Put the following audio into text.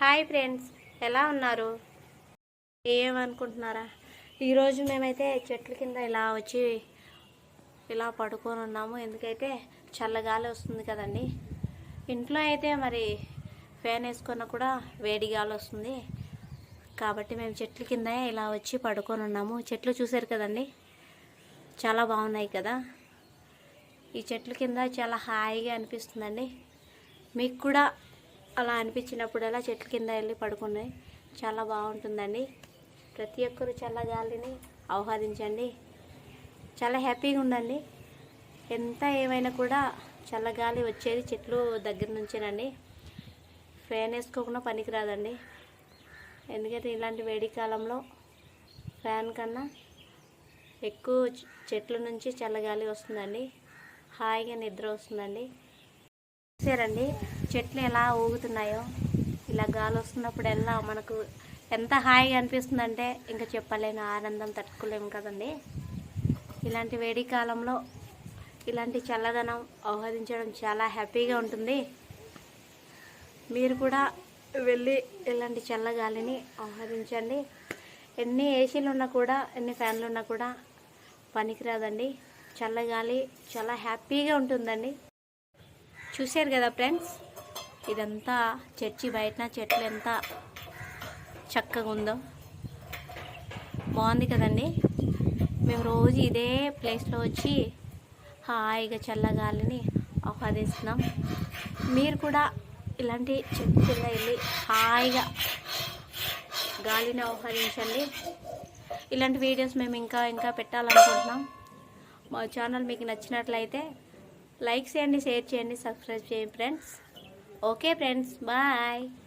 Hi friends, ఎలా ఉన్నారు? ఏమనుకుంటున్నారా? ఈరోజు మేమైతే చెట్ల కింద ఇలా వచ్చి ఇలా పడుకొని ఉన్నాము. ఎందుకైతే చల్లగాలి వస్తుంది కదండి. ఇంట్లో అయితే మరి ఫ్యాన్ వేసుకున్నా కూడా వేడి గాలి వస్తుంది. కాబట్టి మేము చెట్ల కింద ఇలా వచ్చి పడుకొని ఉన్నాము. చెట్లు చూసారు కదండి, చాలా బాగున్నాయి కదా. ఈ చెట్ల కింద చాలా హాయిగా అనిపిస్తుందండి. మీకు కూడా అలా అనిపించినప్పుడల్లా చెట్ల కింద వెళ్ళి పడుకున్నాయి చాలా బాగుంటుందండి. ప్రతి ఒక్కరు చల్లగాలిని ఆహ్వానించండి. చాలా హ్యాపీగా ఉండండి. ఎంత ఏమైనా కూడా చల్లగాలి వచ్చేది చెట్లు దగ్గర నుంచేనండి. ఫ్యాన్ వేసుకోకుండా పనికిరాదండి. ఎందుకంటే ఇలాంటి వేడి కాలంలో ఫ్యాన్ కన్నా ఎక్కువ చెట్ల నుంచి చల్లగాలి వస్తుందండి. హాయిగా నిద్ర వస్తుందండి. చూసారండి చెట్లు ఎలా ఊగుతున్నాయో. ఇలా గాలి వస్తున్నప్పుడల్లా మనకు ఎంత హాయిగా అనిపిస్తుందంటే ఇంకా చెప్పలేని ఆనందం తట్టుకోలేము కదండి. ఇలాంటి వేడి కాలంలో ఇలాంటి చల్లదనం ఆహ్వానించడం చాలా హ్యాపీగా ఉంటుంది. మీరు కూడా వెళ్ళి ఇలాంటి చల్లగాలిని ఆహ్వానించండి. ఎన్ని ఏసీలు ఉన్నా కూడా, ఎన్ని ఫ్యాన్లు ఉన్నా కూడా పనికిరాదండి. చల్లగాలి చాలా హ్యాపీగా ఉంటుందండి. చూశారు కదా ఫ్రెండ్స్, ఇదంతా చర్చి బయట చెట్లు ఎంత చక్కగా ఉందో, బాగుంది కదండి. మేము రోజు ఇదే ప్లేస్లో వచ్చి హాయిగా చల్లగాలిని ఆహ్వాదిస్తున్నాం. మీరు కూడా ఇలాంటి చెట్టు కింద వెళ్ళి హాయిగా గాలిని ఆహ్వానించండి. ఇలాంటి వీడియోస్ మేము ఇంకా పెట్టాలనుకుంటున్నాం. మా ఛానల్ మీకు నచ్చినట్లయితే లైక్ చేయండి, షేర్ చేయండి, సబ్స్క్రైబ్ చేయండి ఫ్రెండ్స్. Okay friends, bye.